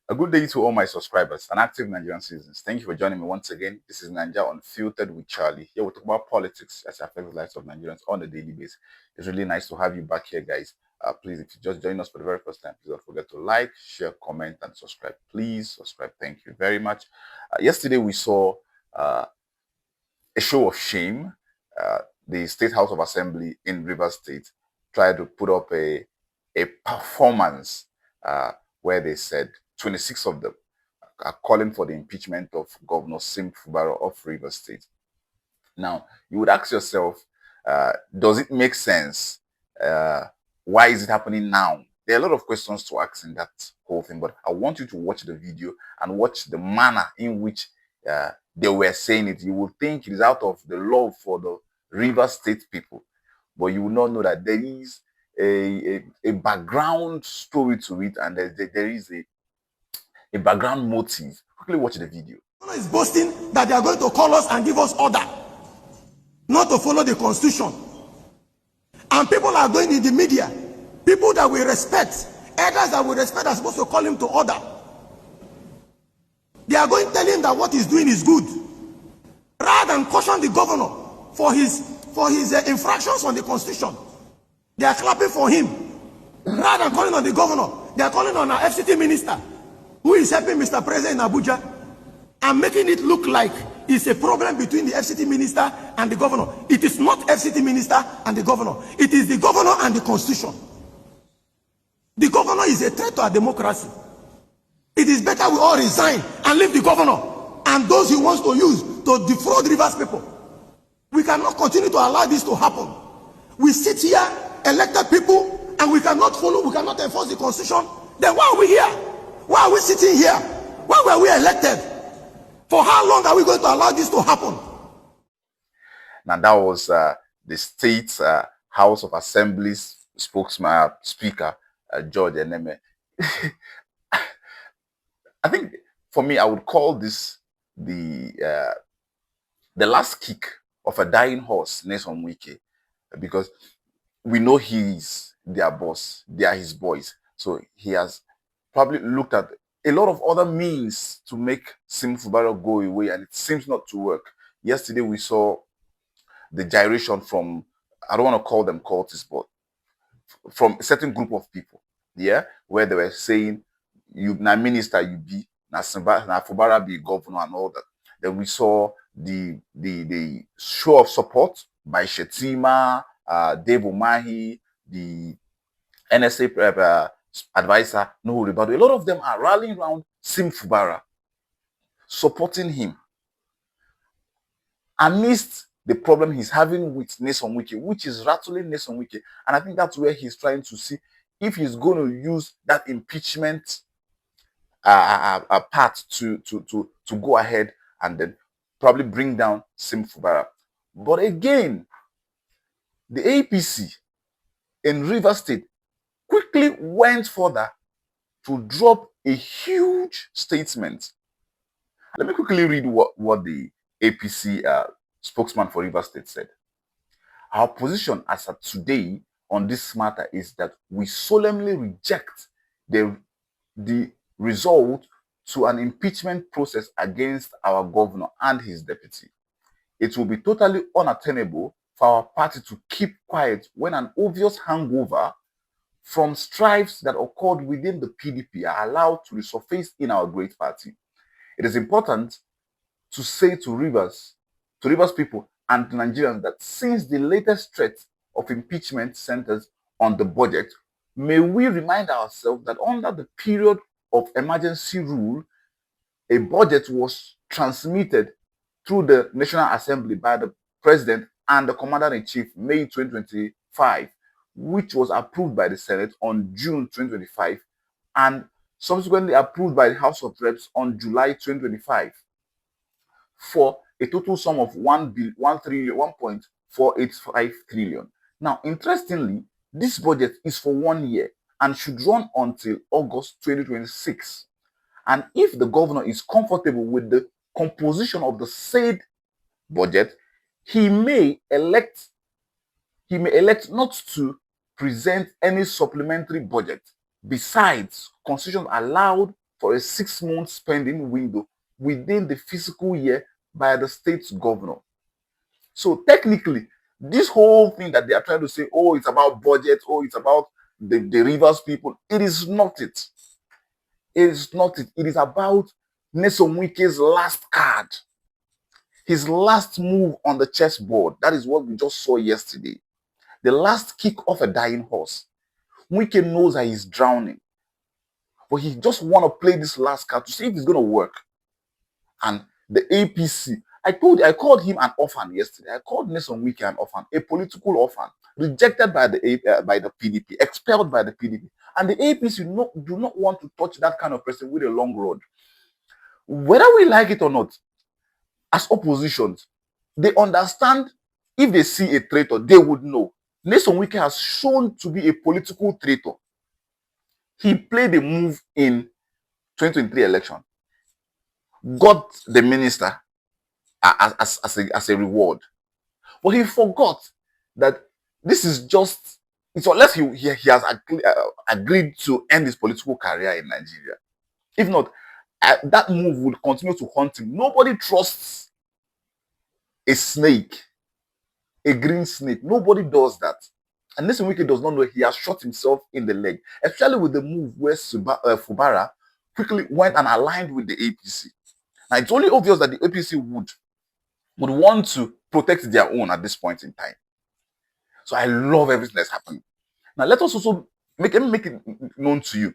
A good day to all my subscribers and active Nigerian citizens. Thank you for joining me once again. This is Naija Unfiltered with Charlie. Here we talk about politics as it affects the lives of Nigerians on a daily basis. It's really nice to have you back here, guys. Please, if you just joined us for the very first time, please don't forget to like, share, comment, and subscribe. Please subscribe. Thank you very much. Yesterday, we saw a show of shame. The State House of Assembly in Rivers State tried to put up a performance where they said 26 of them are calling for the impeachment of Governor Fubara of Rivers State. Now, you would ask yourself, does it make sense? Why is it happening now? There are a lot of questions to ask in that whole thing, but I want you to watch the video and watch the manner in which they were saying it. You will think it is out of the love for the Rivers State people, but you will not know that there is a background story to it, and there is a background motive. Quickly watch the video. Is boasting that they are going to call us and give us order not to follow the constitution, and people are going in the media, people that we respect, elders that we respect are supposed to call him to order. They are going to tell him that what he's doing is good, rather than caution the governor for his infractions on the constitution. They are clapping for him. Rather than calling on the governor, they are calling on our FCT minister, who is helping Mr. President in Abuja, and making it look like it's a problem between the FCT minister and the governor. It is not FCT minister and the governor. It is the governor and the constitution. The governor is a threat to our democracy. It is better we all resign and leave the governor and those he wants to use to defraud Rivers people. We cannot continue to allow this to happen. We sit here, elected people, and we cannot follow, we cannot enforce the constitution. Then why are we here? Why are we sitting here? Why were we elected? For how long are we going to allow this to happen? Now that was the State House of Assembly's speaker, George Eneme. I think for me, I would call this the last kick of a dying horse, Nyesom Wike, because we know he's their boss, they are his boys. So he has probably looked at a lot of other means to make Fubara go away, and it seems not to work. Yesterday we saw the gyration from, I don't want to call them cultists, but from a certain group of people, yeah, where they were saying, you na minister you be, na Fubara be governor and all that. Then we saw the show of support by Shetima, Dave Umahi, the NSA advisor Nuhu Ribadu. A lot of them are rallying around Fubara, supporting him amidst the problem he's having with Nyesom Wike, which is rattling Nyesom Wike. And I think that's where he's trying to see if he's going to use that impeachment part to go ahead and then probably bring down Fubara. But again, the APC in Rivers State quickly went further to drop a huge statement. Let me quickly read what the APC spokesman for Rivers State said. Our position as of today on this matter is that we solemnly reject the result to an impeachment process against our governor and his deputy. It will be totally unattainable for our party to keep quiet when an obvious hangover from strifes that occurred within the PDP are allowed to resurface in our great party. It is important to say to Rivers people and to Nigerians that since the latest threat of impeachment centers on the budget, may we remind ourselves that under the period of emergency rule, a budget was transmitted through the National Assembly by the President and the Commander-in-Chief May 2025, which was approved by the Senate on June 2025 and subsequently approved by the House of Reps on July 2025 for a total sum of 1.485 trillion. Now, interestingly, this budget is for 1 year and should run until August 2026. And if the governor is comfortable with the composition of the said budget, he may elect not to present any supplementary budget. Besides, Constitution allowed for a 6-month spending window within the fiscal year by the state's governor. So technically, this whole thing that they are trying to say, oh, it's about budget, oh, it's about the rivers people, it is not it. It is not it. It is about Nyesom Wike's last card. His last move on the chessboard. That is what we just saw yesterday. The last kick off a dying horse. Wike knows that he's drowning. But he just want to play this last card to see if it's going to work. And the APC, I called him an orphan yesterday. I called Nyesom Wike an orphan, a political orphan, rejected by the PDP, expelled by the PDP. And the APC do not want to touch that kind of person with a long rod. Whether we like it or not, as oppositions, they understand if they see a traitor, they would know. Nyesom Wike has shown to be a political traitor. He played a move in 2023 election, got the minister as a reward. But he forgot that this is just, it's unless he has agreed to end his political career in Nigeria. If not, that move would continue to haunt him. Nobody trusts a snake, a green snake. Nobody does that. And Nyesom Wike does not know he has shot himself in the leg, especially with the move where Fubara quickly went and aligned with the APC. Now, it's only obvious that the APC would want to protect their own at this point in time. So I love everything that's happening. Now, let us also make it known to you.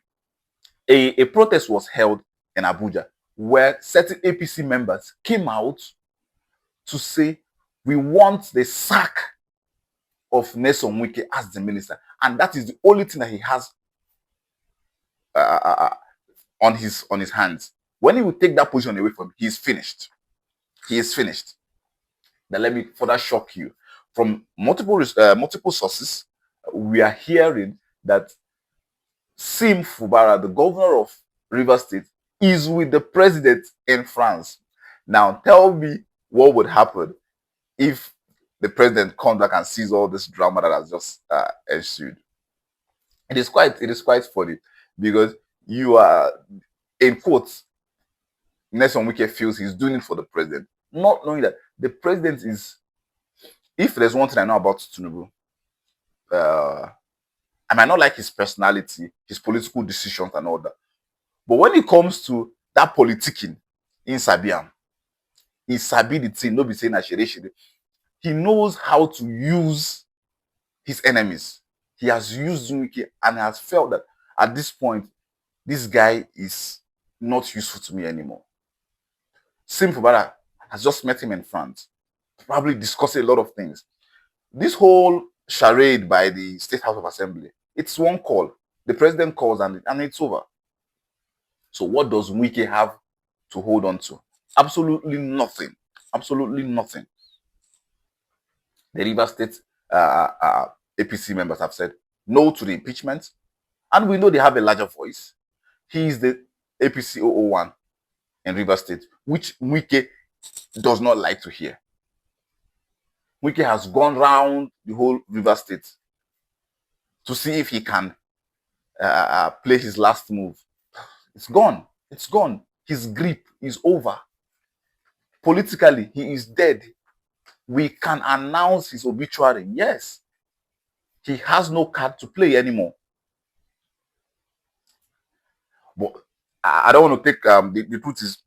A protest was held in Abuja where certain APC members came out to say, we want the sack of Nyesom Wike as the minister. And that is the only thing that he has on his hands. When he will take that position away from him, he is finished. He is finished. Now, let me further shock you. From multiple sources, we are hearing that Sim Fubara, the governor of Rivers State, is with the president in France. Now, tell me what would happen if the president comes back and sees all this drama that has just ensued. It is quite funny, because you are, in quotes, Nyesom Wike feels he's doing it for the president, not knowing that the president is, if there's one thing I know about Tinubu, I might not like his personality, his political decisions and all that, but when it comes to that politicking in Sabiam, he sabi the thing, no be saying that he knows how to use his enemies. He has used Wike and has felt that at this point, this guy is not useful to me anymore. Sim Fubara has just met him in France, probably discussing a lot of things. This whole charade by the State House of Assembly, it's one call. The president calls and it's over. So what does Wike have to hold on to? Absolutely nothing. Absolutely nothing. The Rivers State APC members have said no to the impeachment, and we know they have a larger voice. He is the APC 001 in Rivers State, which Wike does not like to hear. Wike has gone round the whole Rivers State to see if he can play his last move. It's gone. It's gone. His grip is over. Politically, he is dead. We can announce his obituary. Yes. He has no card to play anymore. But I don't want to take the truth is,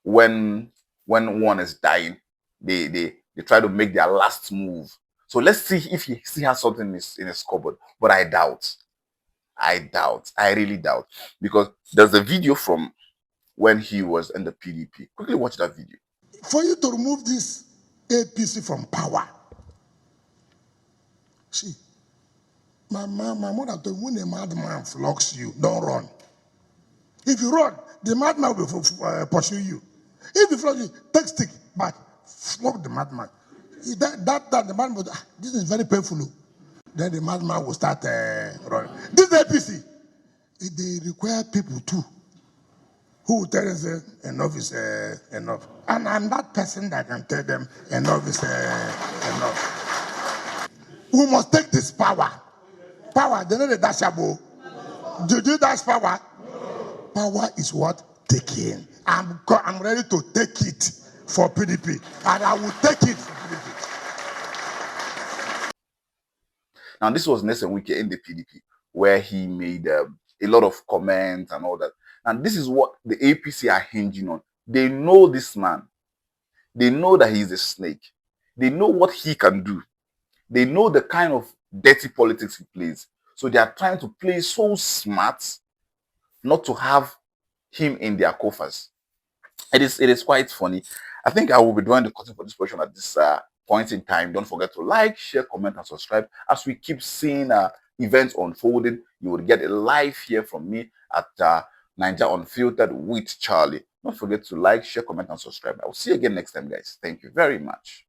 when one is dying, they try to make their last move. So let's see if he still has something in his cupboard. But I doubt. I really doubt. Because there's a video from when he was in the PDP. Quickly watch that video. For you to remove this APC from power, see, my mother told me, when a madman flocks you, don't run. If you run, the madman will pursue you. If you flog you, take stick back, flog the madman. That the madman will, this is very painful. Then the madman will start running. This APC, they require people too, who will tell them enough is enough. And I'm that person that can tell them enough is enough. We must take this power. Power, they know the dashable. Do you dash power? power is what? Taking. I'm ready to take it for PDP, and I will take it for PDP. Now, this was Nelson Wike in the PDP, where he made a lot of comments and all that. And this is what the APC are hinging on. They know this man. They know that he's a snake. They know what he can do. They know the kind of dirty politics he plays. So they are trying to play so smart not to have him in their coffers. It is quite funny. I think I will be drawing the curtain for this portion at this point in time. Don't forget to like, share, comment, and subscribe. As we keep seeing events unfolding, you will get a live here from me at Naija Unfiltered with Charlie. Don't forget to like, share, comment, and subscribe. I will see you again next time, guys. Thank you very much.